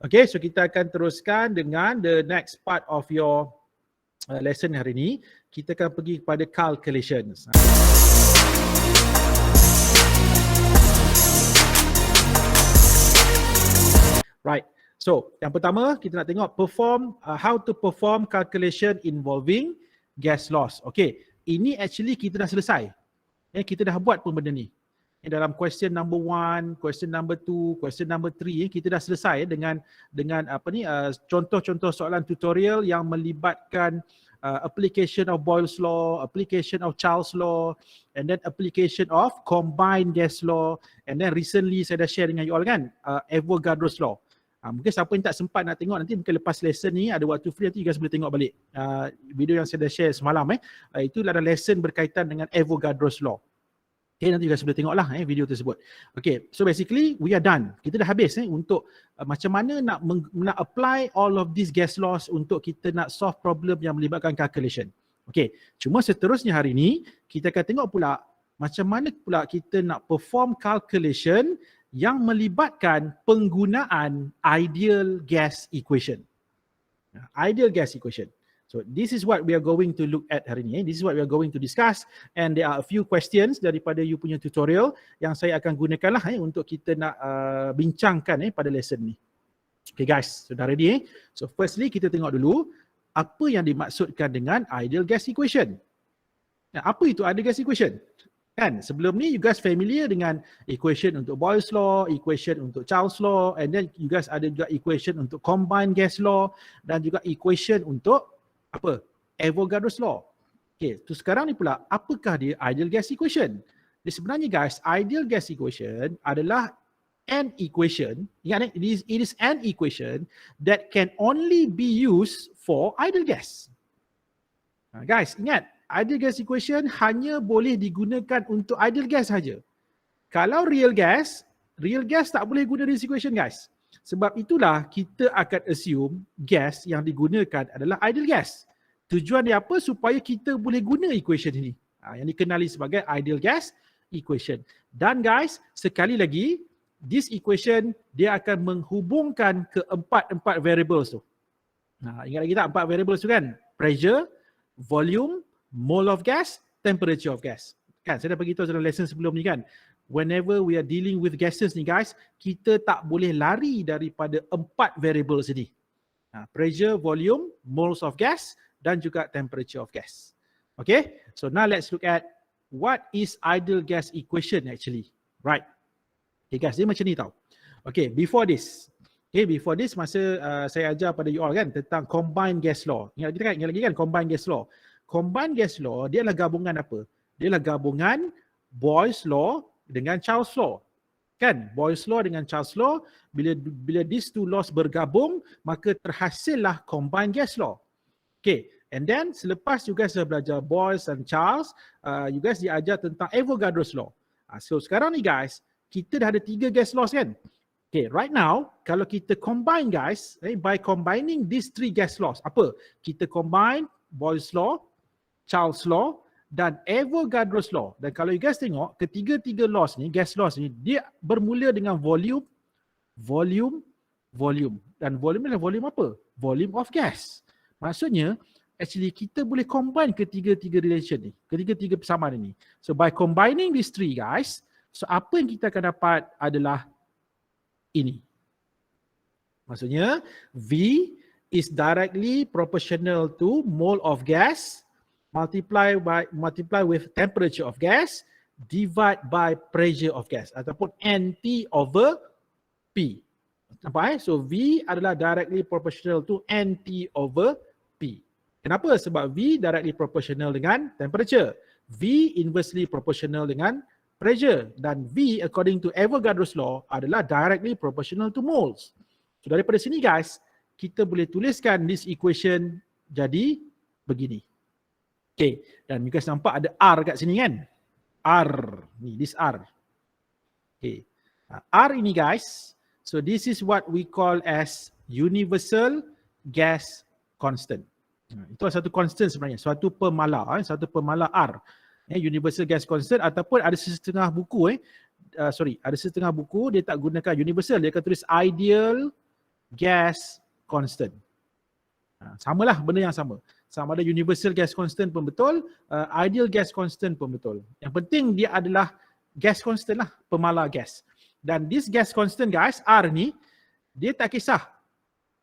Okay, so kita akan teruskan dengan the next part of your lesson hari ini. Kita akan pergi kepada calculations. Right. So, yang pertama kita nak tengok how to perform calculation involving gas loss. Okay, ini actually kita dah selesai. Kita dah buat pun benda ni. Dalam question number 1, question number 2, question number 3 kita dah selesai dengan contoh-contoh soalan tutorial yang melibatkan application of Boyle's law, application of Charles' law, and then application of combined gas law, and then recently saya dah share dengan you all kan, Avogadro's law. Mungkin siapa yang tak sempat nak tengok nanti mungkin lepas lesson ni ada waktu free nanti you guys boleh tengok balik video yang saya dah share semalam itu ada lesson berkaitan dengan Avogadro's law. Okay, nanti you guys boleh tengoklah video tersebut. Okay, so basically we are done. Kita dah habis untuk macam mana nak apply all of these gas laws untuk kita nak solve problem yang melibatkan calculation. Okay, cuma seterusnya hari ni kita akan tengok pula macam mana pula kita nak perform calculation yang melibatkan penggunaan ideal gas equation. Ideal gas equation. So this is what we are going to look at hari ni. This is what we are going to discuss, and there are a few questions daripada you punya tutorial yang saya akan gunakanlah untuk kita nak bincangkan pada lesson ni. Okay guys, so dah ready So firstly kita tengok dulu apa yang dimaksudkan dengan ideal gas equation. Apa itu ideal gas equation? Kan sebelum ni you guys familiar dengan equation untuk Boyle's law, equation untuk Charles' law, and then you guys ada juga equation untuk combined gas law dan juga equation untuk Avogadro's law. Okay, so sekarang ni pula apakah dia ideal gas equation? Dia sebenarnya guys, ideal gas equation adalah an equation, it is an equation that can only be used for ideal gas. Guys, ingat, ideal gas equation hanya boleh digunakan untuk ideal gas saja. Kalau real gas tak boleh guna this equation guys. Sebab itulah kita akan assume gas yang digunakan adalah ideal gas. Tujuan dia apa? Supaya kita boleh guna equation ini. Yang dikenali sebagai ideal gas equation. Dan guys, sekali lagi, this equation dia akan menghubungkan keempat variables tu. Ingat lagi tak 4 variables tu kan? Pressure, volume, mole of gas, temperature of gas. Kan saya dah beritahu dalam lesson sebelum ni kan. Whenever we are dealing with gases ni guys, kita tak boleh lari daripada 4 variables ini. Pressure, volume, moles of gas dan juga temperature of gas. Okay, so now let's look at what is ideal gas equation actually. Right. Okay guys, dia macam ni tau. Okay, before this masa saya ajar pada you all kan tentang combined gas law. Ingat lagi kan combined gas law. Combined gas law dia adalah gabungan apa? Dia adalah gabungan Boyle's law dengan Charles' law. Kan? Boyle's law dengan Charles' law, bila these two laws bergabung, maka terhasillah combined gas law. Okay, and then selepas you guys dah belajar Boyle's dan Charles, you guys diajar tentang Avogadro's law. So sekarang ni guys, kita dah ada 3 gas laws kan? Okay, right now, kalau kita combine guys, by combining these 3 gas laws, apa? Kita combine Boyle's law, Charles' law, dan Avogadro's law. Dan kalau you guys tengok, ketiga-tiga laws ni, gas laws ni, dia bermula dengan volume. Dan volume adalah volume apa? Volume of gas. Maksudnya, actually kita boleh combine ketiga-tiga relation ni, ketiga-tiga persamaan ni. So by combining these 3 guys, so apa yang kita akan dapat adalah ini. Maksudnya, V is directly proportional to mole of gas multiply with temperature of gas divide by pressure of gas ataupun NT over P. Nampak So V adalah directly proportional to NT over P. Kenapa? Sebab V directly proportional dengan temperature. V inversely proportional dengan pressure. Dan V according to Avogadro's law adalah directly proportional to moles. So daripada sini guys, kita boleh tuliskan this equation jadi begini. Okay, dan you guys nampak ada R kat sini kan? R, ni this R. Okay, R ini guys, so this is what we call as universal gas constant. Itu satu constant sebenarnya, suatu pemala R. Universal gas constant ataupun ada setengah buku ada setengah buku dia tak gunakan universal, dia akan tulis ideal gas constant. Samalah benda yang sama. Sama ada universal gas constant pun betul, ideal gas constant pun betul. Yang penting dia adalah gas constant lah, pemala gas. Dan this gas constant guys, R ni, dia tak kisah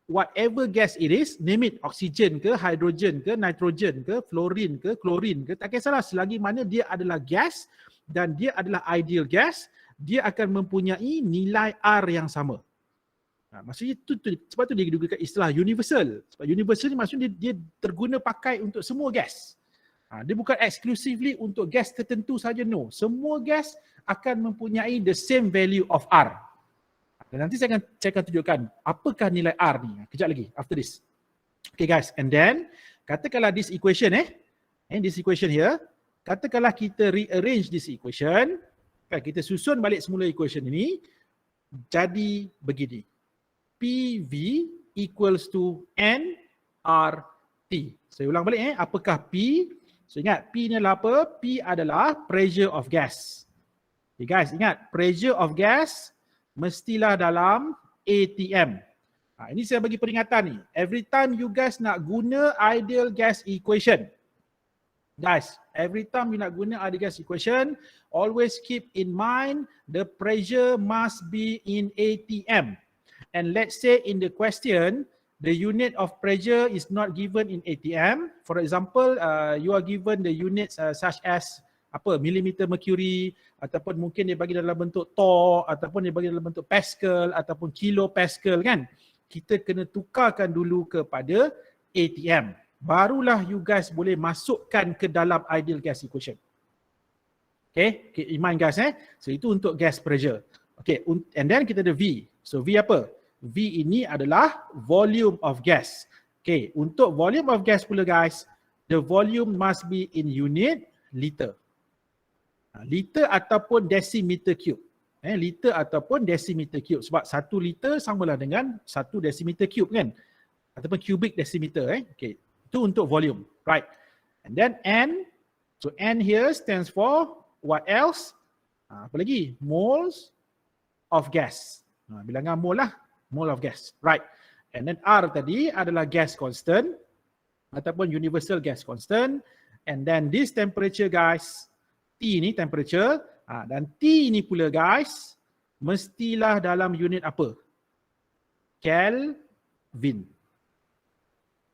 whatever gas it is, name it, oksigen ke, hidrogen ke, nitrogen ke, fluorine ke, klorin ke, tak kisahlah, selagi mana dia adalah gas dan dia adalah ideal gas, dia akan mempunyai nilai R yang sama. Maksudnya sebab tu dia digunakan istilah universal. Sebab universal ni maksudnya dia terguna pakai untuk semua gas. Dia bukan exclusively untuk gas tertentu saja, no. Semua gas akan mempunyai the same value of R. Dan nanti saya akan tunjukkan apakah nilai R ni. Kejap lagi, after this. Okay guys, and then katakanlah this equation this equation here, katakanlah kita rearrange this equation, kita susun balik semula equation ini, jadi begini. PV equals to nRT. Saya ulang balik apakah P? So ingat P ni adalah apa? P adalah pressure of gas. Okay guys, ingat pressure of gas mestilah dalam ATM. Ini saya bagi peringatan ni. Every time you guys nak guna ideal gas equation, guys, every time you nak guna ideal gas equation, always keep in mind the pressure must be in ATM. And let's say in the question, the unit of pressure is not given in ATM. For example, you are given the units such as millimeter mercury, ataupun mungkin dia bagi dalam bentuk torr, ataupun dia bagi dalam bentuk pascal, ataupun kilopascal kan. Kita kena tukarkan dulu kepada ATM. Barulah you guys boleh masukkan ke dalam ideal gas equation. Okay, iman guys So itu untuk gas pressure. Okay, and then kita ada V. So V apa? V ini adalah volume of gas. Okay, untuk volume of gas pula guys, the volume must be in unit liter. Liter ataupun decimeter cube. Liter ataupun decimeter cube. Sebab 1 liter samalah dengan 1 decimeter cube kan. Ataupun cubic decimeter. Okay, itu untuk volume. Right. And then N. So N here stands for what else? Apa lagi? Moles of gas. Bilangan mole lah. Mole of gas. Right. And then R tadi adalah gas constant ataupun universal gas constant. And then this temperature guys, T ni temperature, dan T ni pula guys, mestilah dalam unit apa? Kelvin.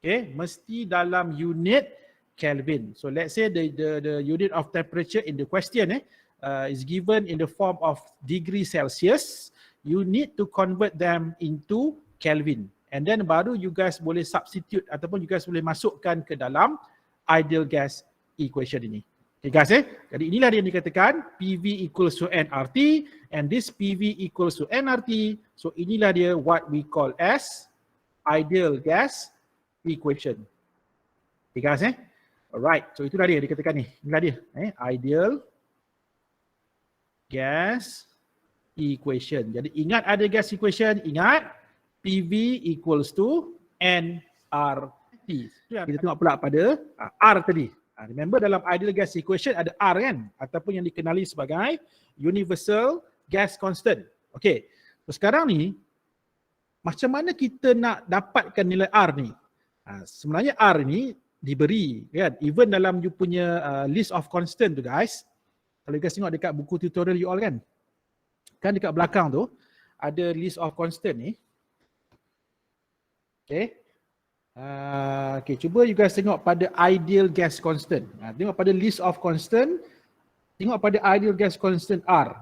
Okay, mesti dalam unit Kelvin. So let's say the unit of temperature in the question is given in the form of degree Celsius. You need to convert them into Kelvin. And then baru you guys boleh substitute ataupun you guys boleh masukkan ke dalam ideal gas equation ini. Okay guys Jadi inilah dia yang dikatakan PV equals to nRT, and this PV equals to nRT. So inilah dia what we call as ideal gas equation. Okay guys Alright, so itulah dia dikatakan ni. Inilah dia ideal gas equation. Jadi ingat ada gas equation, ingat PV equals to nRT. Kita tengok pula pada R tadi. Remember dalam ideal gas equation ada R kan? Ataupun yang dikenali sebagai universal gas constant. Okay. So sekarang ni, macam mana kita nak dapatkan nilai R ni? Sebenarnya R ni diberi kan? Even dalam you punya list of constant tu guys. Kalau you guys tengok dekat buku tutorial you all kan? Kan dekat belakang tu ada list of constant ni. Okay. Okay, cuba you guys tengok pada ideal gas constant. Tengok pada list of constant, tengok pada ideal gas constant R.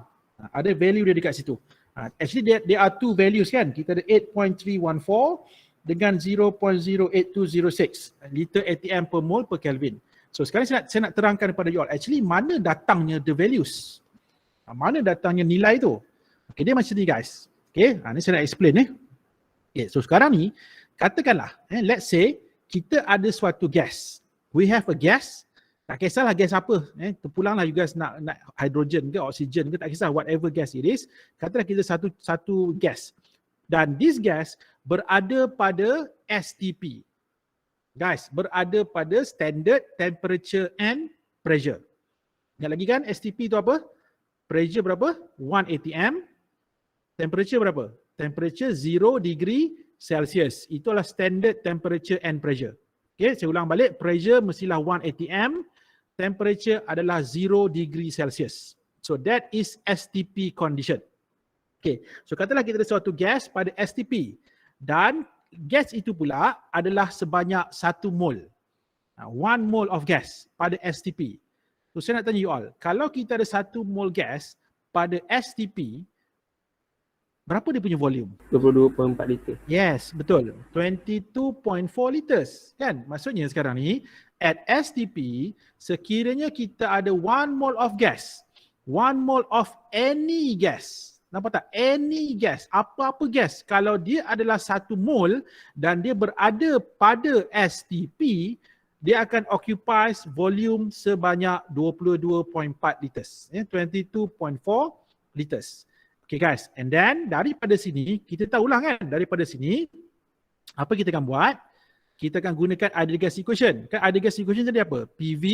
Ada value dia dekat situ. Actually there are two values kan. Kita ada 8.314 dengan 0.08206 liter ATM per mole per Kelvin. So sekarang saya nak terangkan kepada you all. Actually mana datangnya the values? Mana datangnya nilai tu? Okay, dia macam ni guys. Okay, ni saya nak explain Okay, so sekarang ni, katakanlah, let's say, kita ada suatu gas. We have a gas, tak kisahlah gas apa. Terpulanglah you guys nak hidrogen ke, oksigen ke, tak kisah, whatever gas it is. Katalah kita satu gas. Dan this gas berada pada STP. Guys, berada pada standard temperature and pressure. Ingat lagi kan, STP tu apa? Pressure berapa? 1 atm. Temperature berapa? Temperature 0 degree Celsius. Itulah standard temperature and pressure. Okay, saya ulang balik, pressure mestilah 1 atm, temperature adalah 0 degree Celsius. So that is STP condition. Okay, so katalah kita ada suatu gas pada STP dan gas itu pula adalah sebanyak 1 mol. 1 mol of gas pada STP. So saya nak tanya you all, kalau kita ada 1 mol gas pada STP, berapa dia punya volume? 22.4 liter. Yes, betul. 22.4 liters. Kan? Maksudnya sekarang ni, at STP, sekiranya kita ada 1 mol of gas, 1 mol of any gas, nampak tak? Any gas, apa-apa gas, kalau dia adalah 1 mol dan dia berada pada STP, dia akan occupies volume sebanyak 22.4 liters. 22.4 liters. Okay guys, and then daripada sini, kita tahulah kan, daripada sini, apa kita akan buat? Kita akan gunakan ideal gas equation. Kan ideal gas equation tadi apa? PV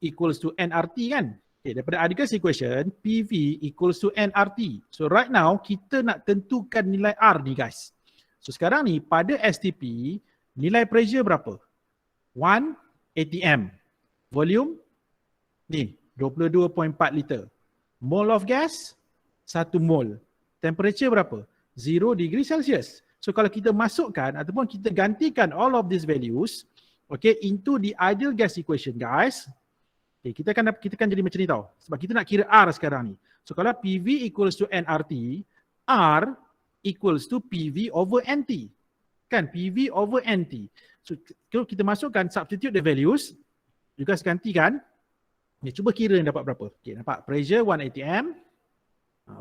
equals to nRT kan? Okay, daripada ideal gas equation, PV equals to nRT. So right now, kita nak tentukan nilai R ni guys. So sekarang ni, pada STP, nilai pressure berapa? 1 atm. Volume ni 22.4 liter. Mole of gas 1 mol. Temperature berapa? 0 degree Celsius. So kalau kita masukkan ataupun kita gantikan all of these values, okay, into the ideal gas equation guys. Okay, kita akan jadi macam ni tau. Sebab kita nak kira R sekarang ni. So kalau PV equals to nRT, R equals to PV over NT. Kan? PV over NT. So kalau kita masukkan substitute the values, you guys gantikan. Ni cuba kira yang dapat berapa. Okay, nampak? Pressure 1 atm.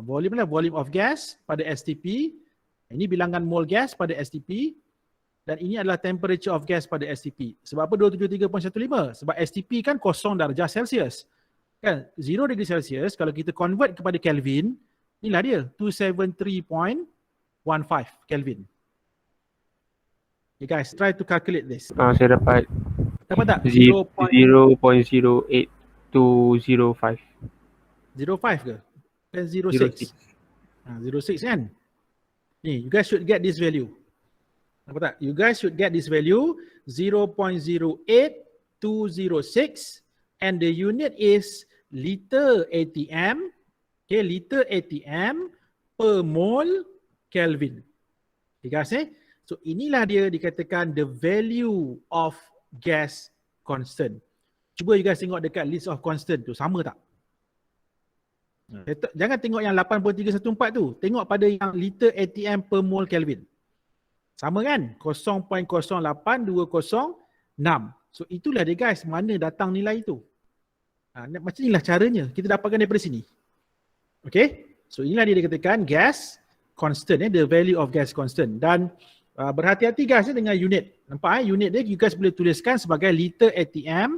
Volume lah volume of gas pada STP. Ini bilangan mol gas pada STP. Dan ini adalah temperature of gas pada STP. Sebab apa 273.15? Sebab STP kan 0 darjah Celsius. Kan? 0 degree Celsius, kalau kita convert kepada Kelvin, inilah dia, 273.15 Kelvin. Okay guys, try to calculate this. Saya dapat tak? 0.08205. 05 ke? Kan 06. 06 kan? Ni, you guys should get this value. Nampak tak? You guys should get this value 0.08206 and the unit is liter atm. Okay, liter atm per mole Kelvin. Okay guys So inilah dia dikatakan the value of gas constant. Cuba you guys tengok dekat list of constant tu, sama tak? Jangan tengok yang 8314 tu. Tengok pada yang liter atm per mole Kelvin. Sama kan? 0.08206. So itulah dia guys, mana datang nilai itu. Macam inilah caranya. Kita dapatkan daripada sini. Okay? So inilah dia dikatakan gas constant. The value of gas constant. Dan berhati-hati guys dengan unit. Nampak unit dia you guys boleh tuliskan sebagai liter atm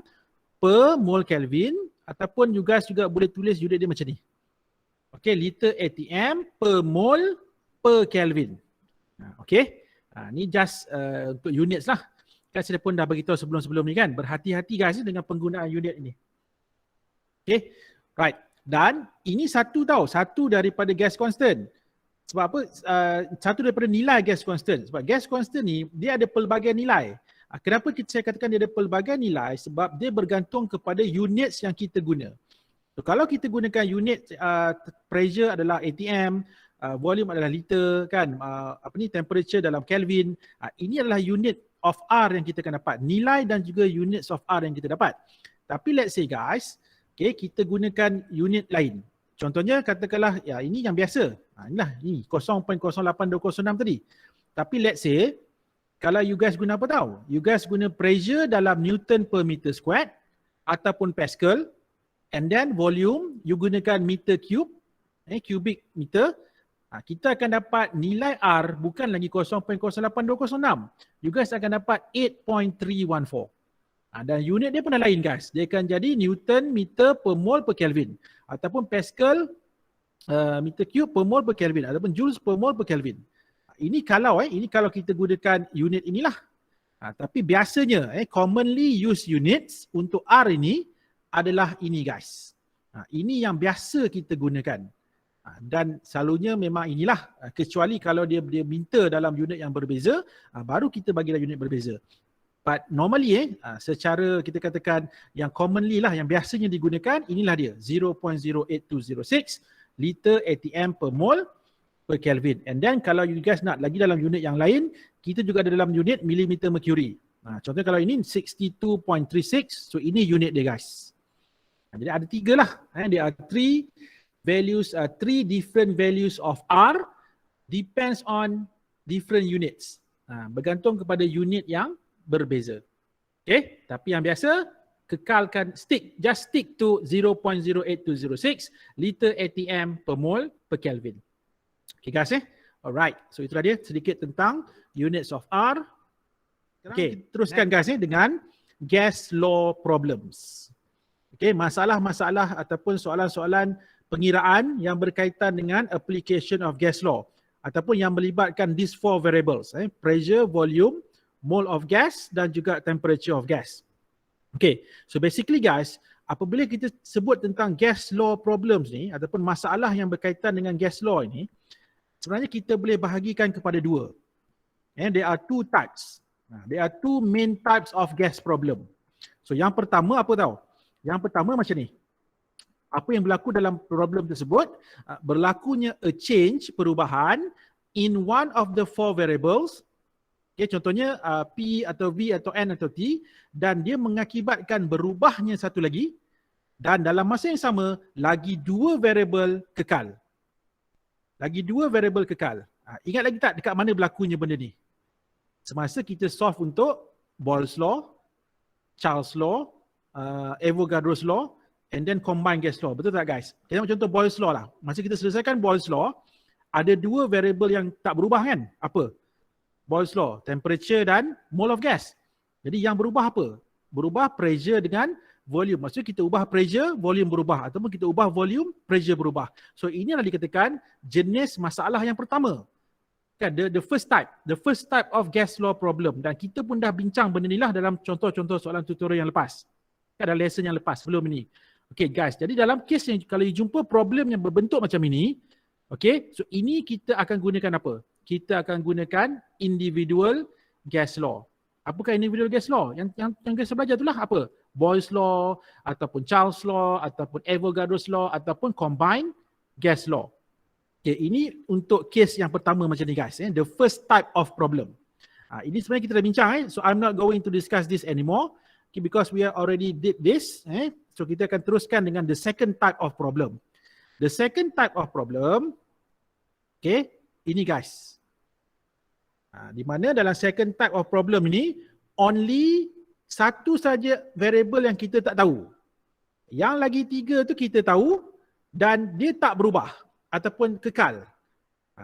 per mole Kelvin ataupun you guys juga boleh tulis unit dia macam ni. Okay, liter atm per mole per Kelvin. Okay, ni just untuk units lah. Kan saya pun dah beritahu sebelum-sebelum ni kan. Berhati-hati guys dengan penggunaan unit ini. Okay, right. Dan ini satu daripada gas constant. Sebab apa? Satu daripada nilai gas constant. Sebab gas constant ni, dia ada pelbagai nilai. Kenapa saya katakan dia ada pelbagai nilai? Sebab dia bergantung kepada units yang kita guna. So, kalau kita gunakan unit pressure adalah atm, volume adalah liter, kan? Temperature dalam Kelvin. Ini adalah unit of R yang kita akan dapat. Nilai dan juga units of R yang kita dapat. Tapi let's say guys, okay, kita gunakan unit lain. Contohnya katakanlah ya ini yang biasa. Inilah ini 0.08206 tadi. Tapi let's say kalau you guys guna apa tahu? You guys guna pressure dalam Newton per meter squared ataupun Pascal, and then volume you gunakan meter cube, cubic meter. Kita akan dapat nilai R bukan lagi 0.08206. You guys akan dapat 8.314. Dan unit dia pun lain guys. Dia akan jadi Newton meter per mole per Kelvin. Ataupun Pascal meter cube per mole per Kelvin. Ataupun Joules per mole per Kelvin. Ini kalau kita gunakan unit inilah. Tapi biasanya commonly used units untuk R ini adalah ini guys. Ini yang biasa kita gunakan. Dan selalunya memang inilah, kecuali kalau dia minta dalam unit yang berbeza, baru kita bagi dalam unit berbeza. But normally secara kita katakan yang commonly lah, yang biasanya digunakan, inilah dia 0.08206 liter ATM per mole per Kelvin. And then kalau you guys nak lagi dalam unit yang lain, kita juga ada dalam unit millimeter mercury. Contohnya kalau ini 62.36, so ini unit dia guys. Jadi ada 3 lah. There are 3 values, 3 different values of R depends on different units. Bergantung kepada unit yang berbeza. Okay, tapi yang biasa kekalkan, just stick to 0.08206 liter ATM per mole per Kelvin. Okay guys, alright, so itu dia sedikit tentang units of R. Okay, teruskan guys dengan gas law problems. Okay, masalah-masalah ataupun soalan-soalan pengiraan yang berkaitan dengan application of gas law ataupun yang melibatkan these 4 variables, pressure, volume, mole of gas dan juga temperature of gas. Okay, so basically guys, apabila kita sebut tentang gas law problems ni ataupun masalah yang berkaitan dengan gas law ini, sebenarnya kita boleh bahagikan kepada 2. And there are 2 types. There are 2 main types of gas problem. So yang pertama apa tahu? Yang pertama macam ni. Apa yang berlaku dalam problem tersebut? Berlakunya a change, perubahan in one of the 4 variables. Okay, contohnya P atau V atau N atau T, dan dia mengakibatkan berubahnya satu lagi, dan dalam masa yang sama lagi 2 variable kekal. Lagi 2 variable kekal. Ingat lagi tak dekat mana berlakunya benda ni? Semasa kita solve untuk Boyle's law, Charles law, Avogadro's law, and then combined gas law. Betul tak guys? Kita ambil contoh Boyle's law lah. Masa kita selesaikan Boyle's law, ada 2 variable yang tak berubah kan? Apa? Boyle's law, temperature dan mole of gas. Jadi yang berubah apa? Berubah pressure dengan volume. Maksudnya kita ubah pressure, volume berubah. Ataupun kita ubah volume, pressure berubah. So inilah dikatakan jenis masalah yang pertama. Kan, the first type of gas law problem. Dan kita pun dah bincang benda ni lah dalam contoh-contoh soalan tutorial yang lepas. Kan, dalam lesson yang lepas sebelum ini. Okay guys, jadi dalam kes yang kalau you jumpa problem yang berbentuk macam ini, okay, so ini kita akan gunakan apa? Kita akan gunakan individual gas law. Apakah individual gas law? Yang kita belajar itulah apa? Boyle's law, ataupun Charles law, ataupun Avogadro's law, ataupun combined gas law. Okay, ini untuk kes yang pertama macam ni guys. The first type of problem. Ini sebenarnya kita dah bincang. So I'm not going to discuss this anymore. Okay, because we already did this. So kita akan teruskan dengan the second type of problem. The second type of problem, okay, ini guys. Di mana dalam second type of problem ini, only satu saja variable yang kita tak tahu. Yang lagi 3 tu kita tahu dan dia tak berubah ataupun kekal.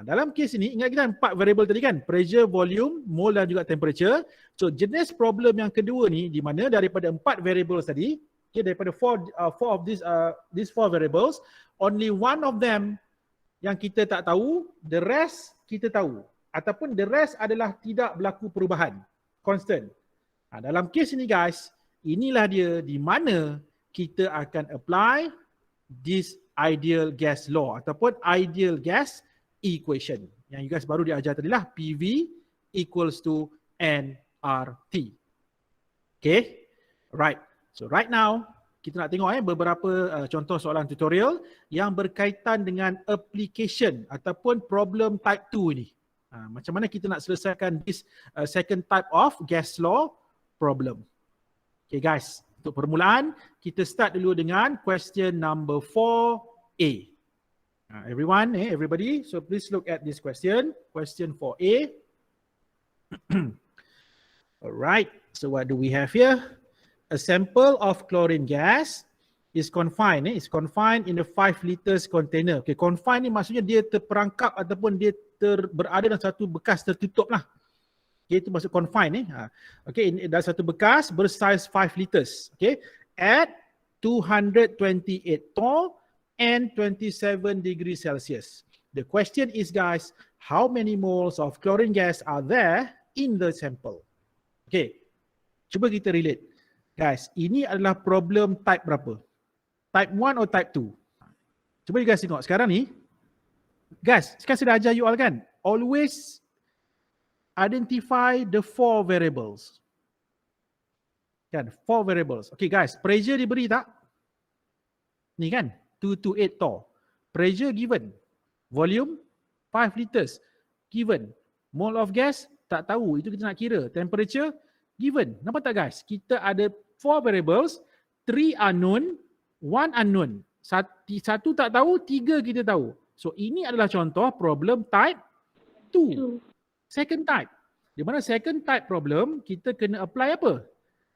Dalam kes ini, ingat kita 4 variable tadi kan? Pressure, volume, mole dan juga temperature. So jenis problem yang kedua ni, di mana daripada 4 variables tadi, okay, daripada 4 of these 4 variables, only one of them yang kita tak tahu, the rest kita tahu. Ataupun the rest adalah tidak berlaku perubahan, constant. Dalam kes ini guys, inilah dia di mana kita akan apply this ideal gas law ataupun ideal gas equation. Yang you guys baru diajar tadi lah, PV equals to nRT. Okay, right. So right now, kita nak tengok beberapa contoh soalan tutorial yang berkaitan dengan application ataupun problem type 2 ni. Macam mana kita nak selesaikan this second type of gas law problem. Okay guys, untuk permulaan, kita start dulu dengan question number 4A. Everybody, so please look at this question. Question 4A. Alright, so what do we have here? A sample of chlorine gas is confined. It's confined in a 5 liters container. Okay, confined ni maksudnya dia terperangkap ataupun dia berada dalam satu bekas tertutup lah. Okay, itu maksud confined. Okay, dalam satu bekas bersaiz 5 liters. Okay, at 228 torr and 27 degrees Celsius. The question is guys, how many moles of chlorine gas are there in the sample? Okay, cuba kita relate. Guys, ini adalah problem type berapa? Type 1 atau type 2? Cuba you guys tengok. Sekarang ni, Guys, sekarang saya dah ajar you all kan? Always identify the 4 variables. Kan, 4 variables. Okay guys, pressure diberi tak? Ni kan, 228 torr. Pressure given. Volume 5 liters given. Mole of gas tak tahu, itu kita nak kira. Temperature given. Nampak tak guys? Kita ada 4 variables, 3 unknown, 1 unknown. Satu tak tahu, 3 kita tahu. So ini adalah contoh problem type 2. Second type. Di mana second type problem kita kena apply apa?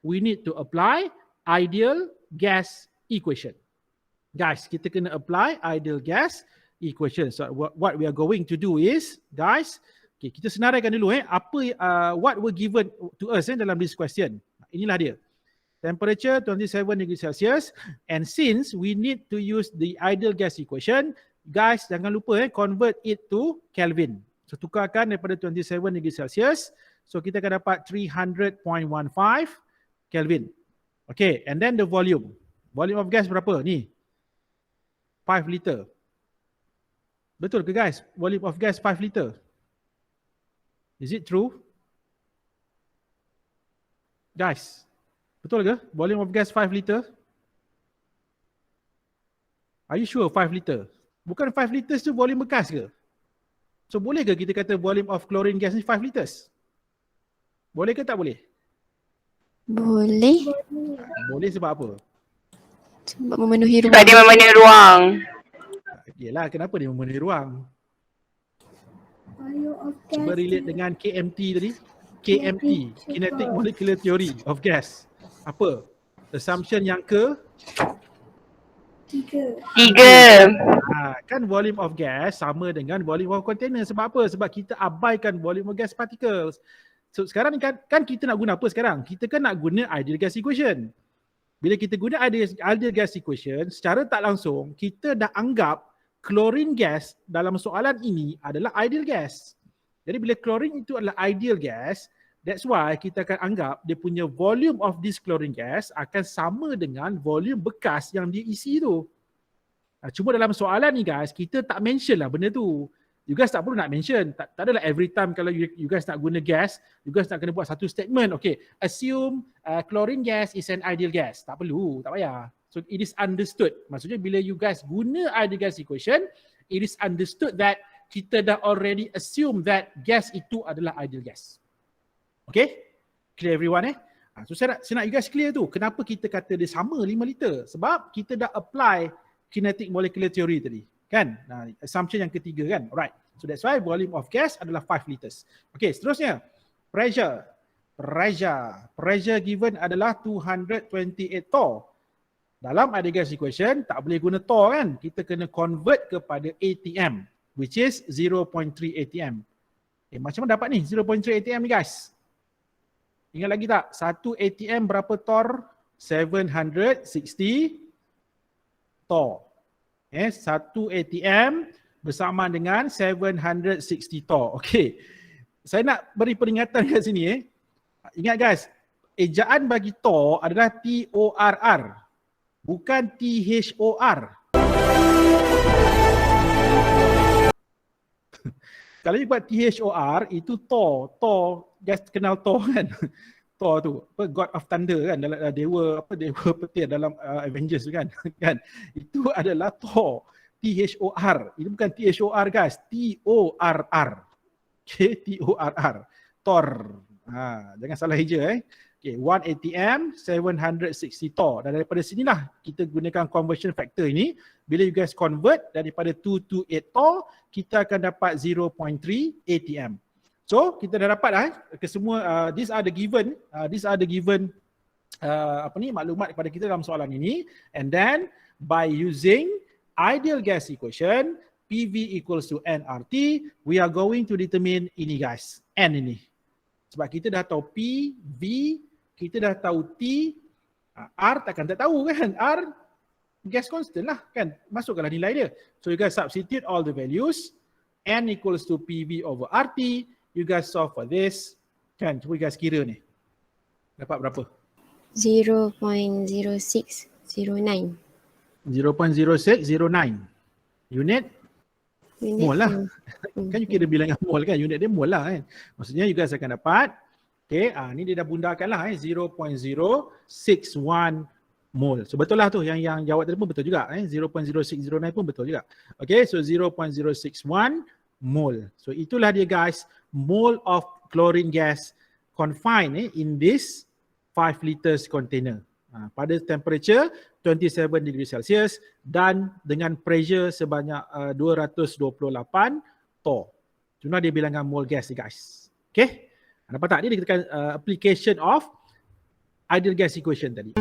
We need to apply ideal gas equation. Guys, kita kena apply ideal gas equation. So what we are going to do is, guys, okay, kita senaraikan dulu what were given to us dalam this question. Inilah dia. Temperature 27 degrees Celsius, and since we need to use the ideal gas equation, guys, jangan lupa convert it to Kelvin. So tukarkan daripada 27 degrees Celsius, so kita akan dapat 300.15 Kelvin. Okay, and then the volume. Volume of gas berapa? Ni. 5 liter. Betul ke guys? Volume of gas 5 liter. Is it true? Guys, betul ke? Volume of gas 5 liter? Are you sure 5 liter? Bukan 5 liters tu volume bekas ke? So boleh ke kita kata volume of chlorine gas ni 5 liters? Boleh ke tak boleh? Boleh. Boleh sebab apa? Sebab memenuhi ruang. Sebab dia memenuhi ruang. Yelah, kenapa dia memenuhi ruang? Cuba relate dengan KMT tadi. KMT, Kinetic Molecular Theory of Gas. Apa? Assumption yang ke? 3. Kan volume of gas sama dengan volume of container. Sebab apa? Sebab kita abaikan volume of gas particles. So sekarang ni kan kita nak guna apa sekarang? Kita kan nak guna ideal gas equation. Bila kita guna ideal gas equation, secara tak langsung kita dah anggap chlorine gas dalam soalan ini adalah ideal gas. Jadi bila chlorine itu adalah ideal gas, that's why kita akan anggap dia punya volume of this chlorine gas akan sama dengan volume bekas yang dia isi tu. Cuma dalam soalan ni guys, kita tak mention lah benda tu. You guys tak perlu nak mention. Tak adalah every time kalau you guys nak guna gas, you guys nak kena buat satu statement. Okay, assume chlorine gas is an ideal gas. Tak perlu, tak payah. So it is understood. Maksudnya bila you guys guna ideal gas equation, it is understood that kita dah already assume that gas itu adalah ideal gas. Okay? Clear everyone So saya nak you guys clear tu. Kenapa kita kata dia sama 5 liter? Sebab kita dah apply kinetic molecular theory tadi. Kan? Assumption yang ketiga kan? Alright. So that's why volume of gas adalah 5 liters. Okay, seterusnya. Pressure. Pressure given adalah 228 torr. Dalam ideal gas equation, tak boleh guna torr kan? Kita kena convert kepada ATM, which is 0.3 ATM. Macam mana dapat ni 0.3 ATM ni guys? Ingat lagi tak? 1 ATM berapa torr? 760 torr. 1 ATM bersama dengan 760 torr. Okey. Saya nak beri peringatan kat sini Ingat guys, ejaan bagi torr adalah TORR, bukan THOR. Kalau you buat THOR, itu Thor. Guys kenal Thor kan? Thor tu, God of Thunder kan, dalam dewa petir dalam Avengers tu kan. Kan? Itu adalah Thor. THOR. Itu bukan THOR guys, TORR. Okay, TORR. Thor. Jangan salah eja Okay, 1 ATM, 760 torr. Dan daripada sinilah kita gunakan conversion factor ini. Bila you guys convert daripada 228 torr, kita akan dapat 0.3 ATM. So, kita dah dapat ke semua these are the given maklumat kepada kita dalam soalan ini. And then by using ideal gas equation, PV equals to nRT, we are going to determine ini guys, N ini. Sebab kita dah tahu P, V, kita dah tahu T, R takkan tak tahu kan? R, gas constant lah kan? Masukkanlah nilai dia. So you guys substitute all the values, N equals to PV over RT, you guys solve for this, kan? Cuba you guys kira ni. Dapat berapa? 0.0609. 0.0609 unit Unit. Mol lah. Hmm. Kan you kira bilangan mol kan, unit dia mol lah kan. Maksudnya you guys akan dapat, okay, ni dia dah bundakan lah 0.061 mol. So betul lah tu, yang jawab tadi pun betul juga, 0.0609 pun betul juga. Okay, so 0.061 mol. So itulah dia guys, mole of chlorine gas confined in this 5 liters container. Pada temperature 27 degree Celsius dan dengan pressure sebanyak 228 torr. Itulah dia bilangan mole gas ni guys. Okay? Nampak tak? Ni dia katakan application of ideal gas equation tadi.